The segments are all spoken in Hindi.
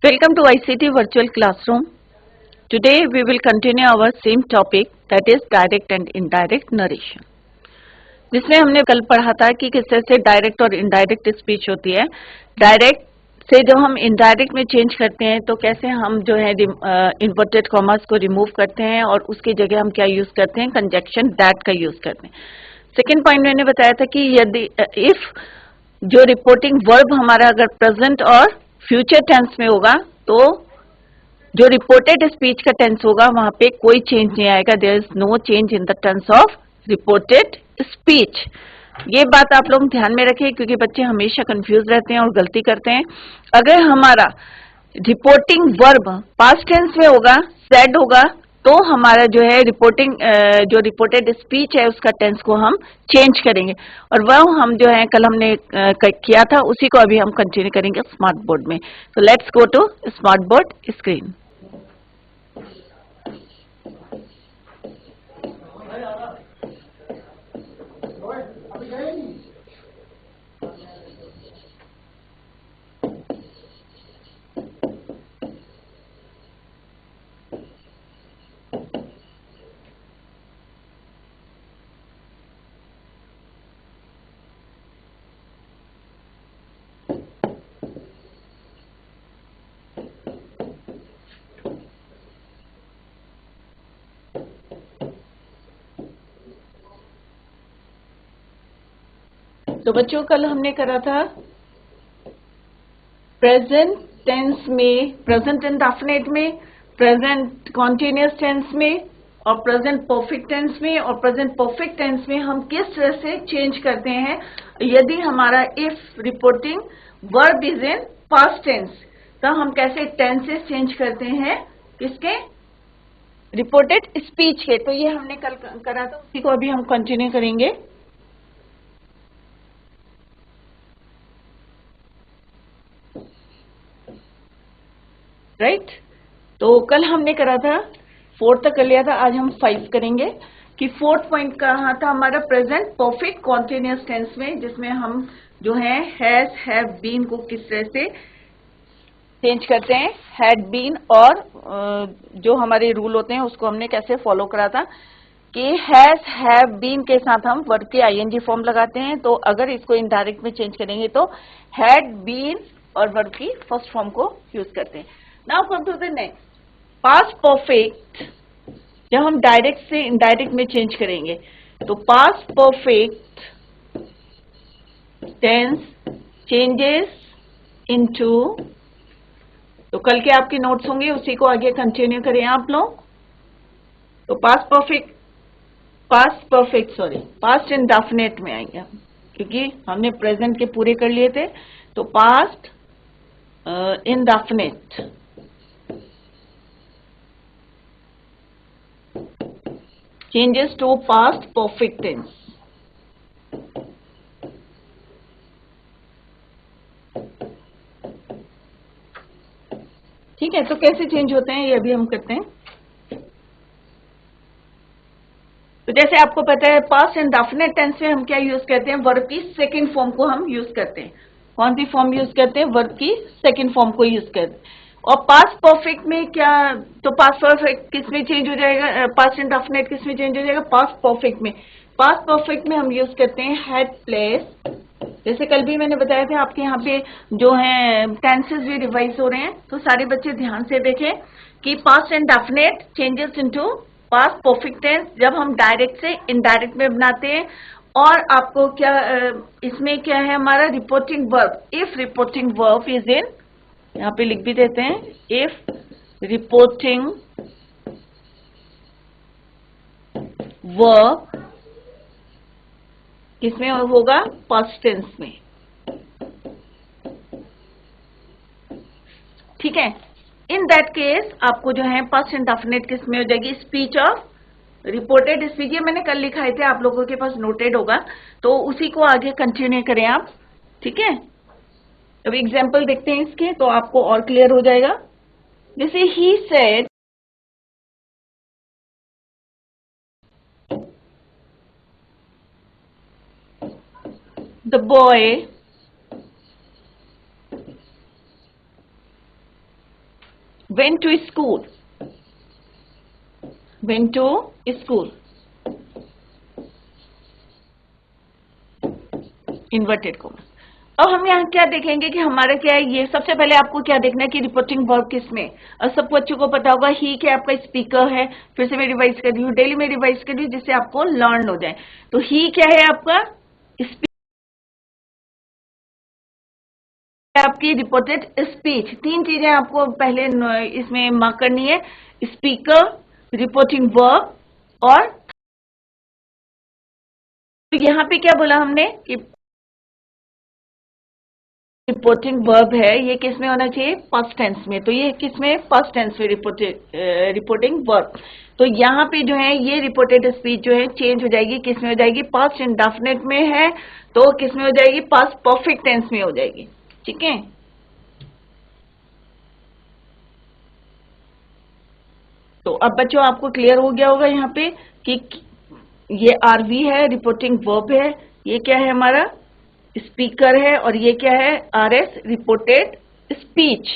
Welcome to ICT Virtual Classroom. Today we will continue our same topic, that is direct and indirect narration. जिसमें हमने कल पढ़ा था कि किस तरह से डायरेक्ट और इनडायरेक्ट स्पीच होती है। डायरेक्ट से जब हम इनडायरेक्ट में चेंज करते हैं तो कैसे हम जो है इन्वर्टेड कॉमास को रिमूव करते हैं और उसकी जगह हम क्या यूज करते हैं, कंजंक्शन दैट का यूज करते हैं। सेकेंड पॉइंट मैंने बताया था कि यदि इफ जो रिपोर्टिंग वर्ब हमारा अगर प्रेजेंट और फ्यूचर टेंस में होगा तो जो रिपोर्टेड स्पीच का टेंस होगा वहां पे कोई चेंज नहीं आएगा। There is no change in the tense of reported speech. ये बात आप लोग ध्यान में रखें क्योंकि बच्चे हमेशा कंफ्यूज रहते हैं और गलती करते हैं। अगर हमारा रिपोर्टिंग वर्ब पास्ट टेंस में होगा, सेड होगा, तो हमारा जो है जो रिपोर्टेड स्पीच है उसका टेंस को हम चेंज करेंगे और वह हम जो है कल हमने किया था उसी को अभी हम कंटिन्यू करेंगे स्मार्ट बोर्ड में। तो let's go to smart board screen. तो बच्चों कल हमने करा था प्रेजेंट टेंस में, प्रेजेंट इंडेफिनिट में, प्रेजेंट कॉन्टिन्यूअस टेंस में और प्रेजेंट परफेक्ट टेंस में। और प्रेजेंट परफेक्ट टेंस में हम किस तरह से चेंज करते हैं यदि हमारा if reporting verb is in past tense, तो हम कैसे टेंसेस चेंज करते हैं किसके, रिपोर्टेड स्पीच के। तो ये हमने कल करा था, उसी को अभी हम कंटिन्यू करेंगे। राइट तो कल हमने करा था 4 तक कर लिया था, आज हम 5 करेंगे कि 4th पॉइंट कहा था हमारा प्रेजेंट परफेक्ट कॉन्टिन्यूअस टेंस में, जिसमें हम जो है हैज, हैव, बीन को किस तरह से चेंज करते हैं। हैड, बीन और जो हमारे रूल होते हैं उसको हमने कैसे फॉलो करा था कि हैज, हैव, बीन के साथ हम वर्ब के आईएनजी फॉर्म लगाते हैं। तो अगर इसको इनडायरेक्ट में चेंज करेंगे तो हैड, बीन और वर्ब की फर्स्ट फॉर्म को यूज करते हैं। Now come to the next, past perfect. जब हम डायरेक्ट से इनडायरेक्ट में चेंज करेंगे तो past perfect tense changes into, तो कल के आपके नोट्स होंगे उसी को आगे कंटिन्यू करें आप लोग। तो पास्ट इंडेफिनिट में आएंगे हम, क्योंकि हमने प्रेजेंट के पूरे कर लिए थे। तो past indefinite changes to past perfect tense। ठीक है, तो कैसे चेंज होते हैं ये अभी हम करते हैं। तो जैसे आपको पता है पास्ट इंडेफिनिट टेंस में हम क्या यूज करते हैं, वर्ब की सेकंड फॉर्म को हम यूज करते हैं। कौन सी फॉर्म यूज करते हैं, वर्ब की सेकंड फॉर्म को यूज करते हैं। और पास्ट परफेक्ट में क्या, तो पास्ट परफेक्ट किस में चेंज हो जाएगा, पास्ट इंडेफिनिट किस में चेंज हो जाएगा, पास्ट परफेक्ट में। पास्ट परफेक्ट में हम यूज करते हैं हैड प्लेस। जैसे कल भी मैंने बताया था आपके यहाँ पे जो है टेंसेस भी रिवाइज हो रहे हैं, तो सारे बच्चे ध्यान से देखें कि past indefinite changes into past perfect tense जब हम डायरेक्ट से इनडायरेक्ट में बनाते हैं। और आपको क्या इसमें क्या है हमारा reporting verb, if reporting verb is इन, यहाँ पे लिख भी देते हैं, इफ रिपोर्टिंग वर्ब किसमें होगा, पास्ट टेंस में। ठीक है, इन दैट केस आपको जो है पास्ट इंडेफिनिट किस में हो जाएगी, स्पीच ऑफ रिपोर्टेड स्पीच। ये मैंने कल लिखाए थे, आप लोगों के पास नोटेड होगा, तो उसी को आगे कंटिन्यू करें आप। ठीक है, अब एग्जाम्पल देखते हैं इसके, तो आपको और क्लियर हो जाएगा। जैसे he said, the boy went to school, went to school, inverted comma. अब हम यहाँ क्या देखेंगे कि हमारा क्या है, ये सबसे पहले आपको क्या देखना है कि रिपोर्टिंग वर्ब किसमें। और सब बच्चों को पता होगा ही क्या आपका स्पीकर है। फिर से मैं रिवाइज कर रही हूँ, डेली में रिवाइज कर रही हूँ जिससे आपको लर्न हो जाए। तो ही क्या है आपका आपकी रिपोर्टेड स्पीच। तीन चीजें आपको पहले इसमें मार्क करनी है, स्पीकर, रिपोर्टिंग वर्ब और तो यहाँ पे क्या बोला हमने कि रिपोर्टिंग वर्ब है, ये किस में होना चाहिए, पास्ट टेंस में। तो ये किस में, पास्ट टेंस में रिपोर्टिंग वर्ब। तो यहाँ पे जो है ये रिपोर्टेड स्पीच जो है चेंज हो जाएगी, किस में हो जाएगी, पास्ट इंडेफिनिट में है तो किस में हो जाएगी, पास्ट परफेक्ट टेंस में हो जाएगी। ठीक है, तो अब बच्चों आपको क्लियर हो गया होगा यहाँ पे कि ये आरवी है, रिपोर्टिंग वर्ब है, ये क्या है हमारा स्पीकर है, और ये क्या है आरएस, रिपोर्टेड स्पीच।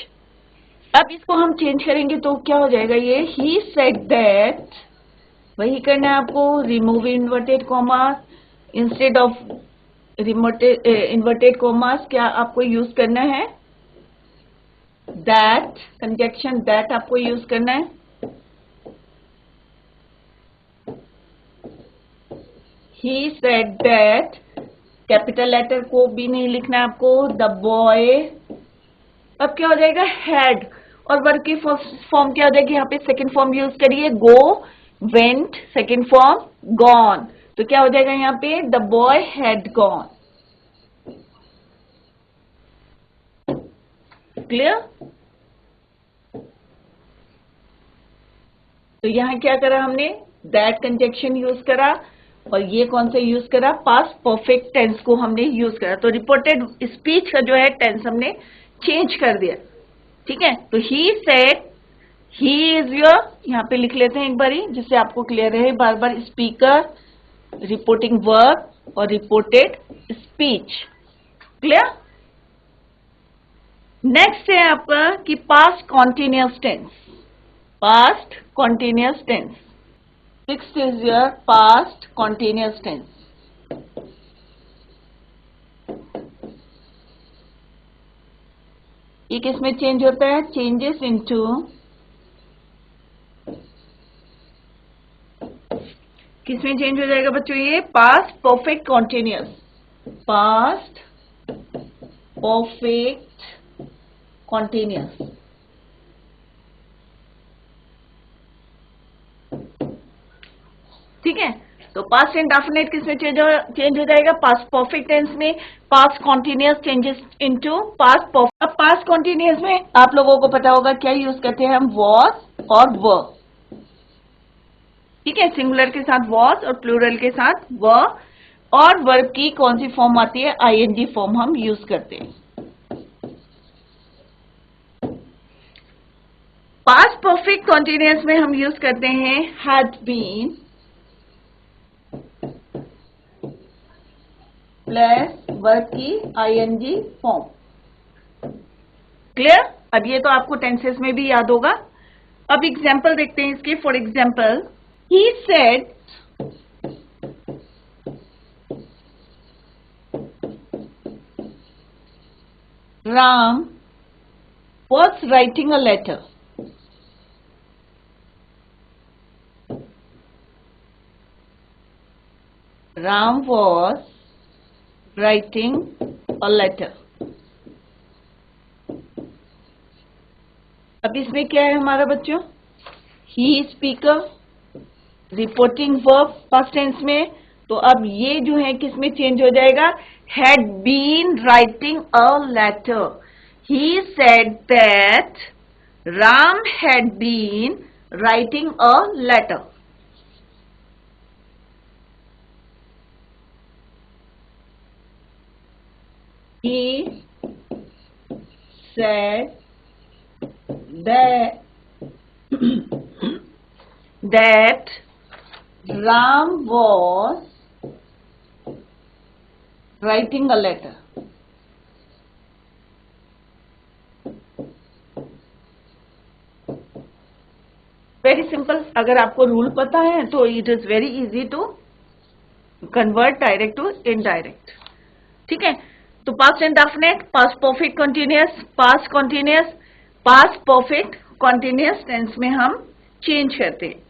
अब इसको हम चेंज करेंगे तो क्या हो जाएगा, ये ही सेड दैट, वही करना है आपको, remove inverted commas, instead of inverted commas क्या आपको यूज करना है, दैट, कंजक्शन दैट आपको यूज करना है। He said that, capital letter को भी नहीं लिखना है आपको, द बॉय। अब क्या हो जाएगा, हैड, और वर्ब की फॉर्म क्या हो जाएगी, यहाँ पे सेकंड फॉर्म यूज करिए, गो, वेंट, सेकंड फॉर्म गॉन। तो क्या हो जाएगा यहाँ पे, the boy had gone. Clear. तो यहाँ क्या करा हमने, दैट कंजक्शन यूज करा, और ये कौन सा यूज करा, पास्ट परफेक्ट टेंस को हमने यूज करा। तो रिपोर्टेड स्पीच का जो है टेंस हमने चेंज कर दिया। ठीक है, तो he said, he is your, यहाँ पे लिख लेते हैं एक बारी जिससे आपको क्लियर रहे, बार बार स्पीकर, रिपोर्टिंग वर्ब और रिपोर्टेड स्पीच। क्लियर। नेक्स्ट है आपका कि past continuous tense, past continuous tense. Sixth is your past continuous tense. ये किस में चेंज होता है, चेंजेस इनटू, किस में चेंज हो जाएगा बच्चों, ये past perfect continuous, past perfect continuous. ठीक है, तो पास्ट इंडेफिनिट किस में चेंज हो जाएगा, पास्ट परफेक्ट टेंस में, past continuous changes into past perfect. अब पास्ट कॉन्टिन्यूअस में आप लोगों को पता होगा क्या यूज करते हैं हम, वॉज और वर। ठीक है, सिंगुलर के साथ वॉज और प्लूरल के साथ वर, और वर्ब की कौन सी फॉर्म आती है, आईएनजी फॉर्म हम यूज करते हैं। पास्ट परफेक्ट कॉन्टिन्यूअस में हम यूज करते हैं हैड बीन प्लस वर्ब की आईएनजी फॉर्म। क्लियर। अब ये तो आपको टेंसेस में भी याद होगा। अब एग्जाम्पल देखते हैं इसके। For example, he said, Ram was writing a letter. Ram was writing a letter. अब इसमें क्या है हमारा बच्चों, ही speaker, reporting verb first tense में। तो अब ये जो है किस में चेंज हो जाएगा, had been writing a letter. He said that Ram had been writing a letter. He said that that Ram was writing a letter. Very simple, अगर आपको रूल पता है तो it is very easy to convert direct to indirect. ठीक है, तो past indefinite, past perfect continuous, past continuous, past perfect continuous tense में हम चेंज करते हैं।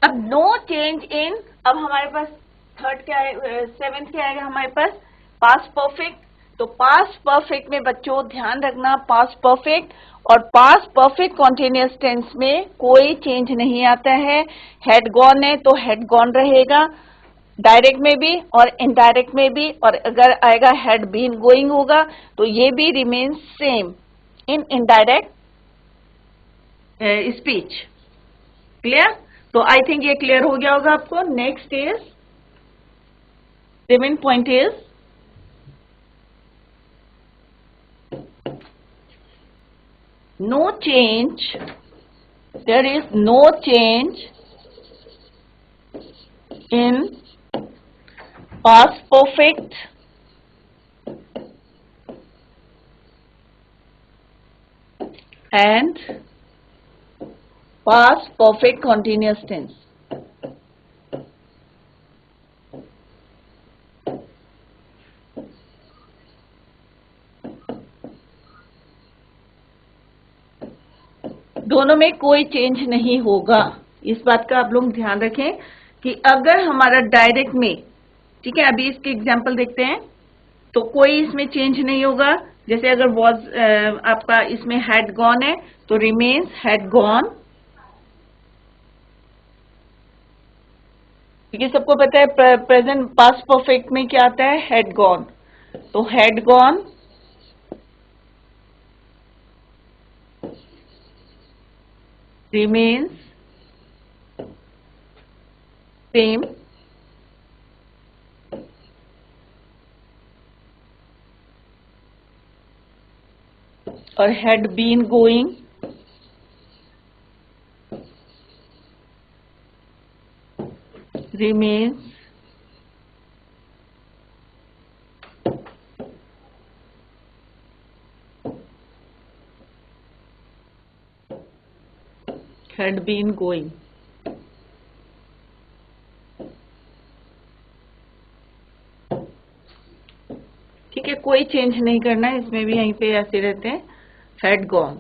अब नो चेंज इन, अब हमारे पास थर्ड क्या है, सेवेंथ क्या आएगा हमारे पास, पास्ट परफेक्ट। तो पास्ट परफेक्ट में बच्चों ध्यान रखना, पास्ट परफेक्ट और पास्ट परफेक्ट कॉन्टिन्यूअस टेंस में कोई चेंज नहीं आता है। हैड गॉन है तो हैड गॉन रहेगा, डायरेक्ट में भी और इनडायरेक्ट में भी, और अगर आएगा हैड बीन गोइंग होगा तो ये भी remain same in indirect speech. Clear? तो आई थिंक ये क्लियर हो गया होगा आपको। Next is, seventh point is no change, there is no change in past perfect and past perfect continuous tense। दोनों में कोई चेंज नहीं होगा। इस बात का आप लोग ध्यान रखें कि अगर हमारा डायरेक्ट में, ठीक है, अभी इसके एग्जांपल देखते हैं, तो कोई इसमें चेंज नहीं होगा। जैसे अगर वॉज आपका इसमें हैड गॉन है तो रिमेन्स हैड गॉन, क्योंकि सबको पता है प्रेजेंट पास्ट परफेक्ट में क्या आता है, हैड गॉन। तो हैड गॉन remains same, और had been going remains had been going। ठीक है, कोई चेंज नहीं करना है, इसमें भी यहीं पे ऐसे रहते हैं, had gone।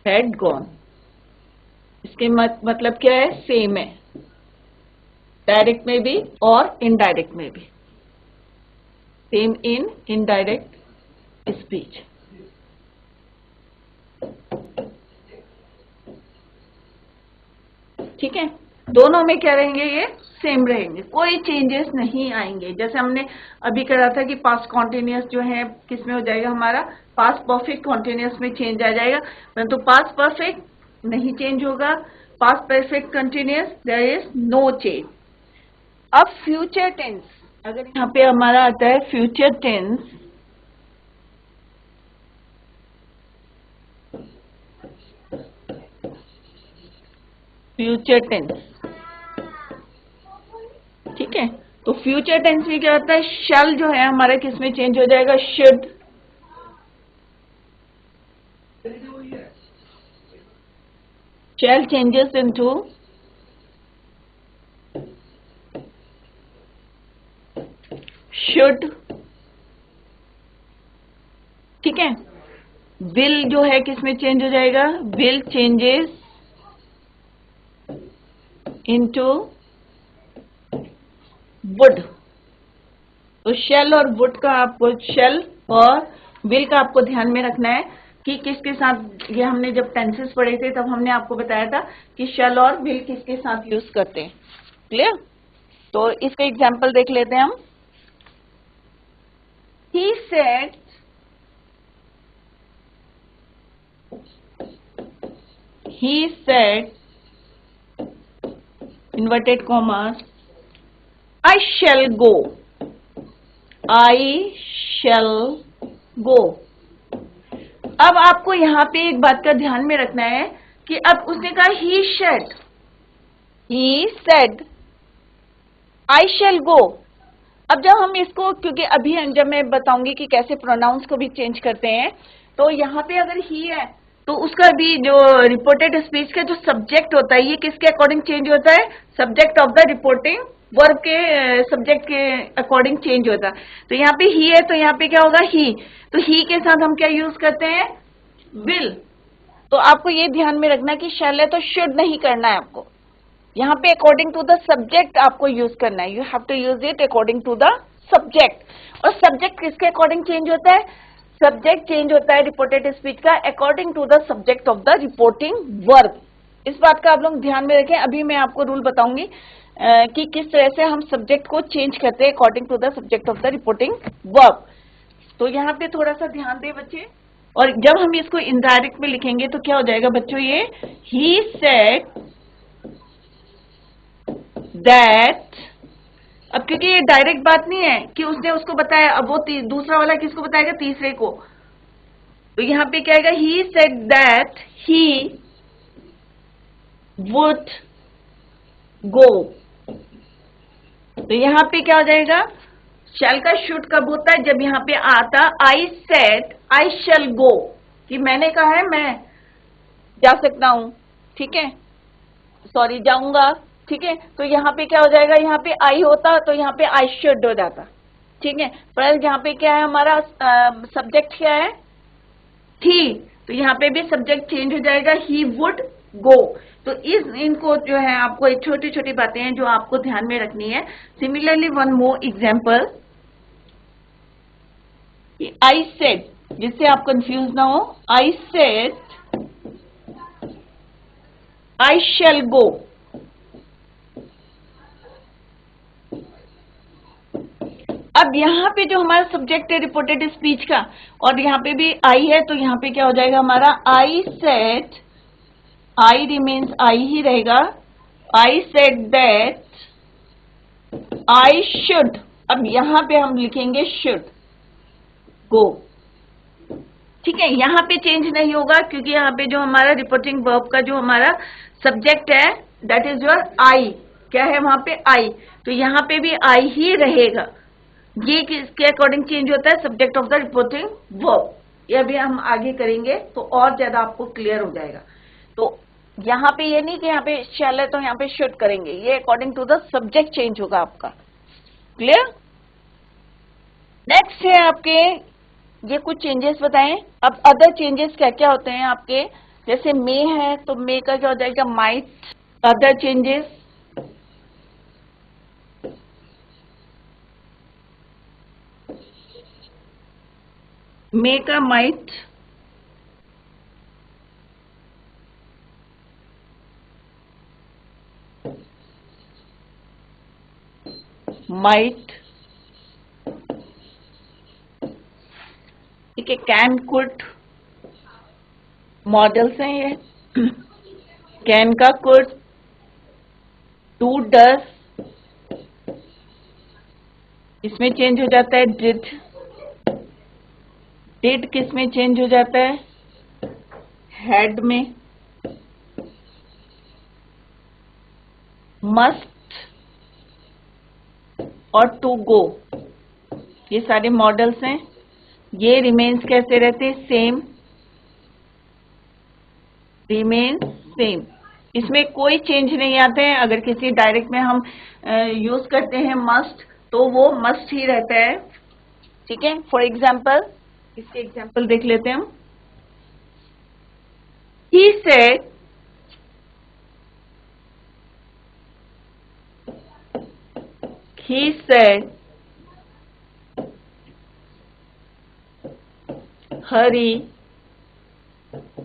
had gone, इसके मतलब क्या है, सेम है, डायरेक्ट में भी और इनडायरेक्ट में भी, सेम इन इनडायरेक्ट स्पीच। ठीक है, दोनों में क्या रहेंगे, ये सेम रहेंगे, कोई चेंजेस नहीं आएंगे। जैसे हमने अभी करा था कि पास्ट कॉन्टिन्यूअस जो है किस में हो जाएगा, हमारा पास्ट परफेक्ट कॉन्टिन्यूअस में चेंज आ जाएगा, परंतु पास्ट परफेक्ट नहीं चेंज होगा। Past perfect continuous there is no change. अब फ्यूचर टेंस, अगर यहाँ पे हमारा आता है फ्यूचर टेंस, फ्यूचर टेंस, ठीक है, तो फ्यूचर टेंस में क्या होता है, शैल जो है हमारा किस में चेंज हो जाएगा, should. Shall changes into should. ठीक है, विल जो है किस में चेंज हो जाएगा, विल चेंजेस इनटू वुड। तो शेल और वुड का आपको, शेल और विल का आपको ध्यान में रखना है कि किसके साथ, ये हमने जब टेंसेस पढ़े थे तब हमने आपको बताया था कि शेल और विल किसके साथ यूज करते हैं। क्लियर? तो इसका एग्जांपल देख लेते हैं हम। He said, inverted commas, I shall go, I shall go। अब आपको यहां पे एक बात का ध्यान में रखना है कि अब उसने कहा he said, I shall go, अब जब हम इसको, क्योंकि अभी जब मैं बताऊंगी कि कैसे प्रोनाउंस को भी चेंज करते हैं, तो यहाँ पे अगर ही है तो उसका भी जो रिपोर्टेड स्पीच का जो सब्जेक्ट होता है ये किसके अकॉर्डिंग चेंज होता है, subject of the reporting verb के सब्जेक्ट के अकॉर्डिंग चेंज होता है। तो यहाँ पे ही है तो यहाँ पे क्या होगा, ही। तो ही के साथ हम क्या यूज करते हैं, विल। तो आपको ये ध्यान में रखना कि शैल है तो शुड नहीं करना है आपको, यहाँ पे अकॉर्डिंग टू द सब्जेक्ट आपको यूज करना है। You have to use it according to the subject. और सब्जेक्ट किसके अकॉर्डिंग चेंज होता है, सब्जेक्ट चेंज होता है रिपोर्टेड स्पीच का according to the subject of the reporting verb. इस बात का आप लोग ध्यान में रखें। अभी मैं आपको रूल बताऊंगी कि किस तरह से हम सब्जेक्ट को चेंज करते हैं according to the subject of the reporting verb. तो यहाँ पे थोड़ा सा ध्यान दें बच्चे। और जब हम इसको इनडायरेक्ट में लिखेंगे तो क्या हो जाएगा बच्चों, ये ही सेड दैट। अब क्योंकि ये डायरेक्ट बात नहीं है कि उसने उसको बताया, अब वो दूसरा वाला किसको बताएगा, तीसरे को। तो यहाँ पे क्या आएगा, ही said that he would go. तो यहाँ पे क्या हो जाएगा, शैल का शुड कब होता है, जब यहाँ पे आता आई सेड आई शैल गो, कि मैंने कहा है मैं जा सकता हूं, ठीक है, सॉरी जाऊंगा, ठीक है। तो यहाँ पे क्या हो जाएगा, यहाँ पे आई होता तो यहाँ पे आई शुड हो जाता, ठीक है। पर यहाँ पे क्या है, हमारा सब्जेक्ट क्या है, थी। तो यहाँ पे भी सब्जेक्ट चेंज हो जाएगा, ही वुड गो। तो इनको जो है आपको एक छोटी छोटी बातें हैं जो आपको ध्यान में रखनी है। Similarly one more example, I said, जिससे आप कंफ्यूज ना हो, आई सेड आई शैल गो। अब यहाँ पे जो हमारा सब्जेक्ट है रिपोर्टेड स्पीच का, और यहाँ पे भी आई है, तो यहाँ पे क्या हो जाएगा हमारा, आई सेड, आई रिमेन्स आई ही रहेगा, I said that I should. अब यहाँ पे हम लिखेंगे शुड गो, ठीक है। यहाँ पे चेंज नहीं होगा क्योंकि यहाँ पे जो हमारा रिपोर्टिंग वर्ब का जो हमारा सब्जेक्ट है दैट इज योर आई, क्या है वहां पे आई, तो यहाँ पे भी आई ही रहेगा। ये किसके अकॉर्डिंग चेंज होता है, subject of the reporting verb. ये अभी हम आगे करेंगे तो और ज्यादा आपको क्लियर हो जाएगा। तो यहाँ पे ये नहीं कि यहाँ पे शैल है तो यहाँ पे शुड करेंगे, ये according to the subject change होगा आपका, क्लियर। नेक्स्ट है आपके, ये कुछ चेंजेस बताएं। अब अदर चेंजेस क्या क्या होते हैं आपके, जैसे मे है तो मे का क्या हो जाएगा, माइट। अदर चेंजेस, मे का माइट, माइट, ठीक है। कैन, कुड, मॉडल्स हैं ये। कैन का कुड, डू, डस, इसमें चेंज हो जाता है डिड। डिड किस में चेंज हो जाता है, हैड में। मस्ट और टू गो, ये सारे मॉडल्स हैं। ये रिमेन्स कैसे रहते हैं, सेम, रिमेन सेम, इसमें कोई चेंज नहीं आते हैं। अगर किसी डायरेक्ट में हम यूज करते हैं मस्ट तो वो मस्ट ही रहता है, ठीक है। फॉर एग्जाम्पल, इसके एग्जाम्पल देख लेते हैं हम। ही सेड हरी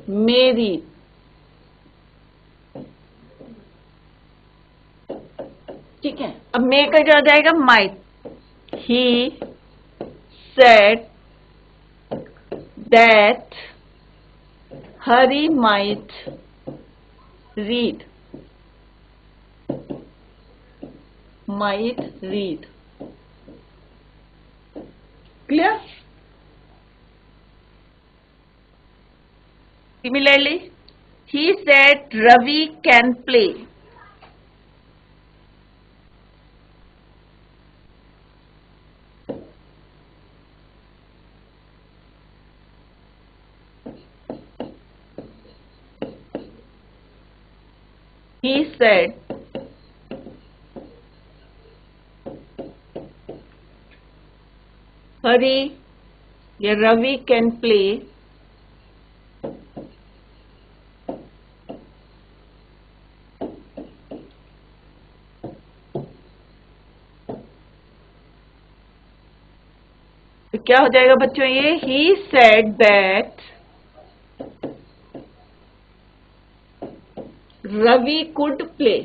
मेरी, ठीक है। अब मे का क्या हो जाएगा, might. He said that Hari might read, might read, clear. Similarly, he said Ravi can play. he said Hari या Ravi can play तो क्या हो जाएगा बच्चों ये he said that Ravi could play.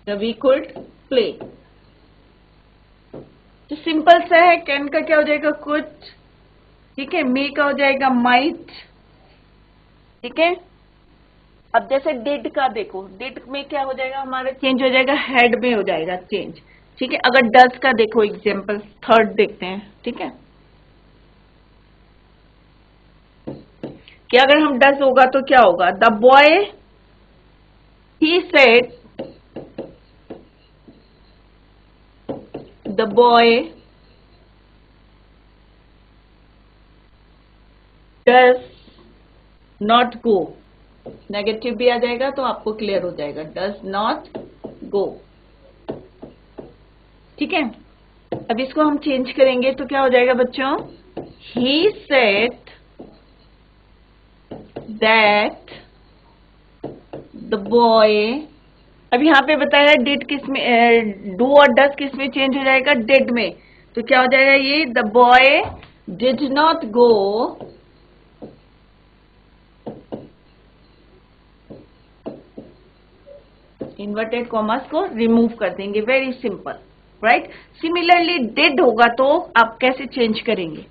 Ravi could play. तो सिंपल सा है कैन का क्या हो जाएगा कुछ, ठीक है, मे का हो जाएगा माइट, ठीक है। अब जैसे डिड का देखो, डिड में क्या हो जाएगा हमारा चेंज हो जाएगा हैड में हो जाएगा चेंज, ठीक है। अगर डज का देखो एग्जांपल थर्ड देखते हैं, ठीक है, कि अगर हम डज होगा तो क्या होगा, the boy he said, the boy does not go, negative भी आ जाएगा तो आपको क्लियर हो जाएगा, डज नॉट गो, ठीक है। अब इसको हम चेंज करेंगे तो क्या हो जाएगा बच्चों, ही सेड दैट द बॉय, अब यहाँ पे बताया डिड किस में, डू और डज किस में चेंज हो जाएगा, डिड में, तो क्या हो जाएगा ये, the boy did not go inverted commas को रिमूव कर देंगे, very simple, right. Similarly did होगा तो आप कैसे चेंज करेंगे,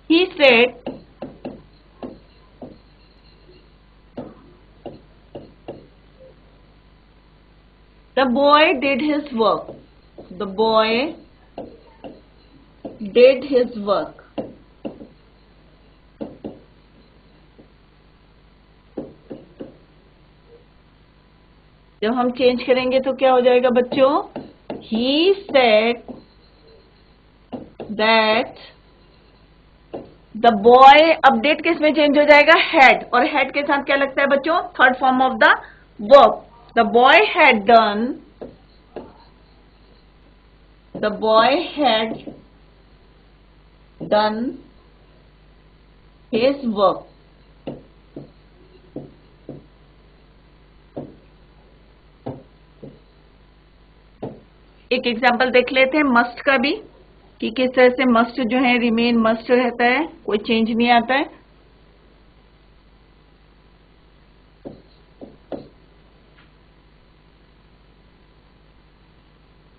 he said the boy did his work, the boy did his work, जब हम चेंज करेंगे तो क्या हो जाएगा बच्चों, he said that the boy, अब डेट किस में चेंज हो जाएगा, हैड, और हैड के साथ क्या लगता है बच्चों, third form of the verb, the boy had done, the boy had done his work, एक एग्जाम्पल देख लेते हैं मस्ट का भी, कि किस तरह से मस्ट जो है रिमेन मस्ट रहता है, कोई चेंज नहीं आता है।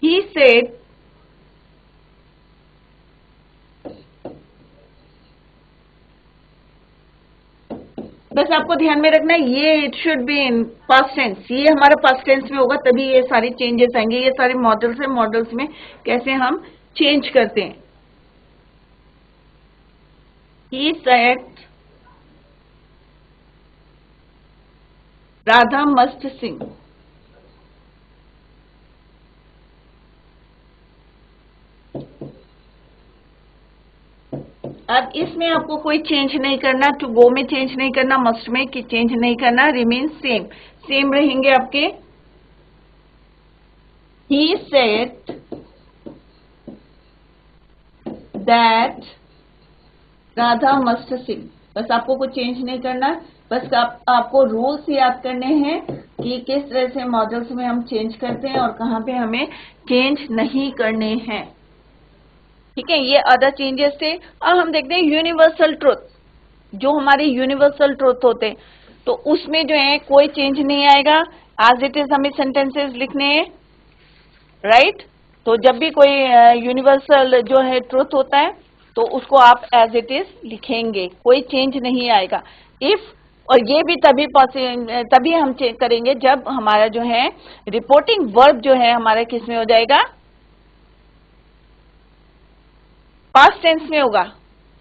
He said बस आपको ध्यान में रखना है ये it should be in past tense, ये हमारा पास्ट टेंस में होगा तभी ये सारी चेंजेस आएंगे, ये सारे मॉडल्स है, मॉडल्स में कैसे हम चेंज करते हैं। He said राधा मस्ट सिंग, अब इसमें आपको कोई चेंज नहीं करना, टू गो में चेंज नहीं करना, मस्ट में चेंज नहीं करना, रिमेन सेम, सेम रहेंगे आपके। He said that Radha must sing, बस आपको कुछ चेंज नहीं करना, बस आपको रूल्स याद करने हैं कि किस तरह से मॉडल्स में हम चेंज करते हैं और कहाँ पे हमें चेंज नहीं करने हैं, ठीक है। ये अदर चेंजेस थे। अब हम देखते हैं यूनिवर्सल ट्रुथ, जो हमारे यूनिवर्सल ट्रुथ होते हैं तो उसमें जो है कोई चेंज नहीं आएगा, एज इट इज हमें सेंटेंसेस लिखने हैं, राइट। तो जब भी कोई यूनिवर्सल जो है ट्रुथ होता है तो उसको आप एज इट इज लिखेंगे, कोई चेंज नहीं आएगा। इफ, और ये भी तभी हम करेंगे जब हमारा जो है रिपोर्टिंग वर्ब जो है हमारा किस में हो जाएगा, पास्ट टेंस में होगा।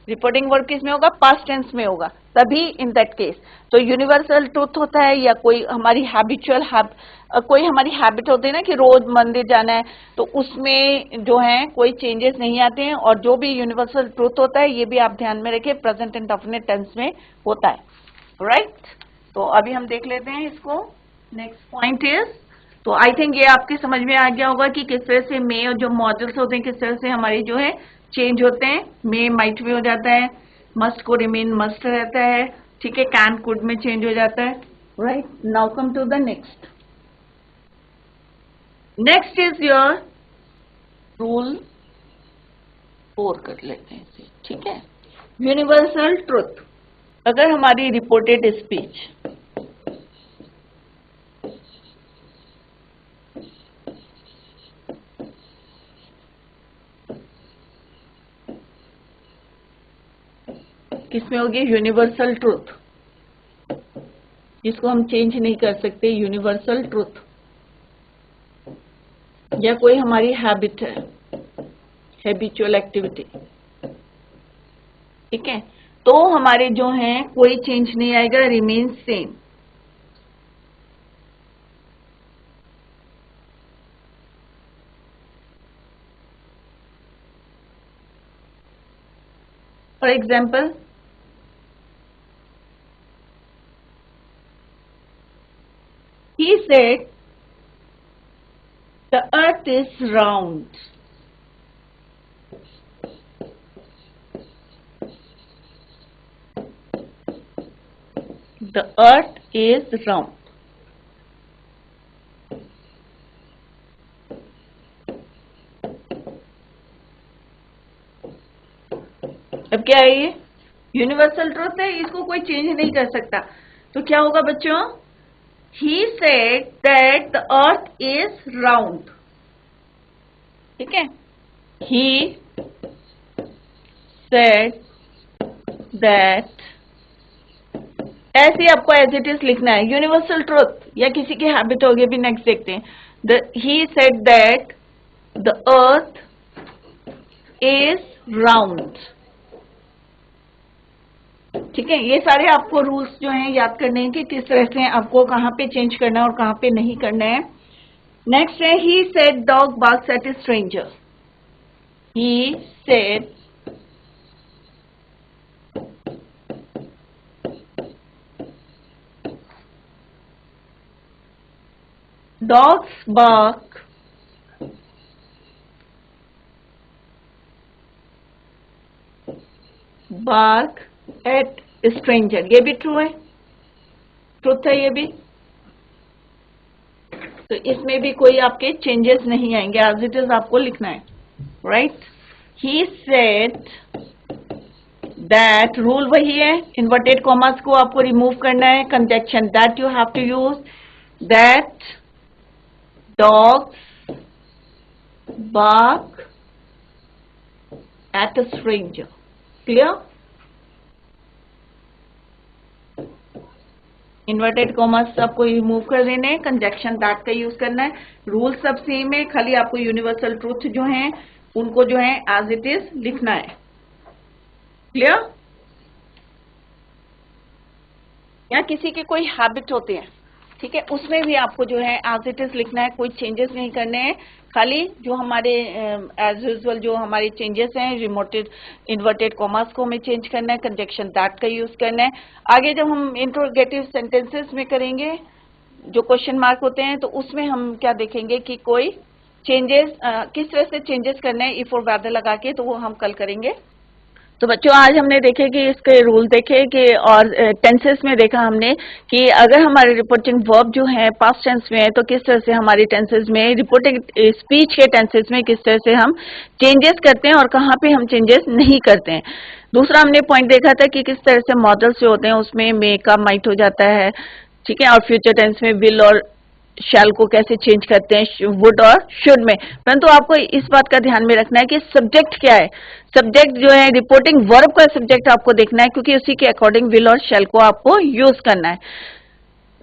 रिपोर्टिंग वर्ब किस में होगा, पास्ट टेंस में होगा, तभी इन दैट केस। तो यूनिवर्सल ट्रूथ होता है या कोई हमारी हैबिचुअल कोई हमारी हैबिट होती है ना कि रोज मंदिर जाना है, तो उसमें जो है कोई चेंजेस नहीं आते हैं। और जो भी यूनिवर्सल ट्रूथ होता है ये भी आप ध्यान में रखें, प्रेजेंट एंड डेफिनेट टेंस में होता है, राइट। तो अभी हम देख लेते हैं इसको। नेक्स्ट पॉइंट इज, तो आई थिंक ये आपके समझ में आ गया होगा कि किस तरह से मे और जो मॉडल्स होते हैं किस तरह से हमारी जो है चेंज होते हैं। मे माइट में हो जाता है, मस्ट को रिमेन मस्ट रहता है, ठीक है, कैन कुड में चेंज हो जाता है, right. Now come to the next. Next is your rule 4 कर लेते हैं इसे, ठीक है। यूनिवर्सल ट्रुथ, अगर हमारी रिपोर्टेड स्पीच किसमें होगी, यूनिवर्सल ट्रुथ, जिसको हम चेंज नहीं कर सकते, यूनिवर्सल ट्रुथ, या कोई हमारी हैबिट है, हैबिचुअल एक्टिविटी, ठीक है, तो हमारे जो हैं कोई चेंज नहीं आएगा, remain same. For example, he said the earth is round. The earth is round. अब क्या है ये, यूनिवर्सल ट्रूथ है, इसको कोई चेंज नहीं कर सकता। तो क्या होगा बच्चों, he said that the earth is round, ठीक है, he said that, ऐसे आपको एज इट इज लिखना है, यूनिवर्सल ट्रूथ या किसी की हैबिट होगी, भी नेक्स्ट देखते हैं। he said that the earth is round, ठीक है। ये सारे आपको रूल्स जो हैं याद करने हैं कि किस तरह से आपको कहाँ पे चेंज करना है और कहाँ पे नहीं करना है। नेक्स्ट है, he said dog barks at a stranger. He said dogs bark at stranger, ये भी ट्रू है, ट्रूथ है ये भी। तो इसमें भी कोई आपके चेंजेस नहीं आएंगे, एज इट इज आपको लिखना है, right. He said that, rule वही है, इन्वर्टेड कॉमास को आपको रिमूव करना है, conjunction that you have to use, that dogs bark at a stranger, clear. Inverted commas आपको रिमूव कर देने हैं, कंजक्शन दैट का यूज करना है, रूल सब सेम है, खाली आपको यूनिवर्सल ट्रूथ जो हैं उनको जो है एज इट इज लिखना है, क्लियर। या किसी की कोई हैबिट होती है, ठीक है, उसमें भी आपको जो है एज इट इज लिखना है, कोई चेंजेस नहीं करने हैं, खाली जो हमारे एज यूजुअल जो हमारे चेंजेस हैं, रिमोटेड इन्वर्टेड कॉमर्स को हमें चेंज करना है, कंजक्शन दैट का यूज करना है। आगे जब हम इंट्रोगेटिव सेंटेंसेस में करेंगे, जो क्वेश्चन मार्क होते हैं, तो उसमें हम क्या देखेंगे कि कोई चेंजेस किस तरह से चेंजेस करना है, इफ और वेदर लगा के, तो वो हम कल करेंगे। तो बच्चों आज हमने देखे कि इसके रूल देखे कि, और टेंसेस में देखा हमने कि अगर हमारे रिपोर्टिंग वर्ब जो है पास्ट टेंस में है, तो किस तरह से हमारी टेंसेस में, रिपोर्टिंग स्पीच के टेंसेस में किस तरह से हम चेंजेस करते हैं और कहाँ पे हम चेंजेस नहीं करते हैं। दूसरा हमने पॉइंट देखा था कि किस तरह से मॉडल्स जो होते हैं उसमें मे का माइट हो जाता है, ठीक है, और फ्यूचर टेंस में विल और शैल को कैसे चेंज करते हैं वुड और शुड में। परंतु आपको इस बात का ध्यान में रखना है कि सब्जेक्ट क्या है, सब्जेक्ट जो है रिपोर्टिंग वर्ब का सब्जेक्ट आपको देखना है, क्योंकि उसी के अकॉर्डिंग विल और शैल को आपको यूज करना है।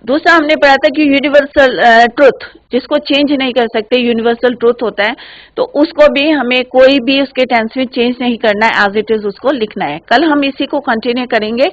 दूसरा हमने पढ़ा था कि यूनिवर्सल ट्रुथ, जिसको चेंज नहीं कर सकते, यूनिवर्सल ट्रुथ होता है, तो उसको भी हमें कोई भी उसके टेंस में चेंज नहीं करना है, एज इट इज उसको लिखना है। कल हम इसी को कंटिन्यू करेंगे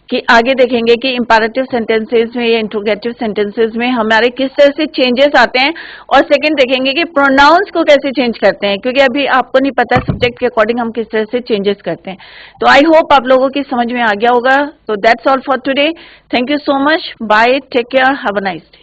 कि आगे देखेंगे कि इंपैरेटिव सेंटेंसेस में या इंट्रोगेटिव सेंटेंसेस में हमारे किस तरह से चेंजेस आते हैं, और सेकंड देखेंगे कि प्रोनाउंस को कैसे चेंज करते हैं, क्योंकि अभी आपको नहीं पता सब्जेक्ट के अकॉर्डिंग हम किस तरह से चेंजेस करते हैं। तो आई होप आप लोगों की समझ में आ गया होगा। तो that's all for today. Thank you so much, bye, take care, have a nice day.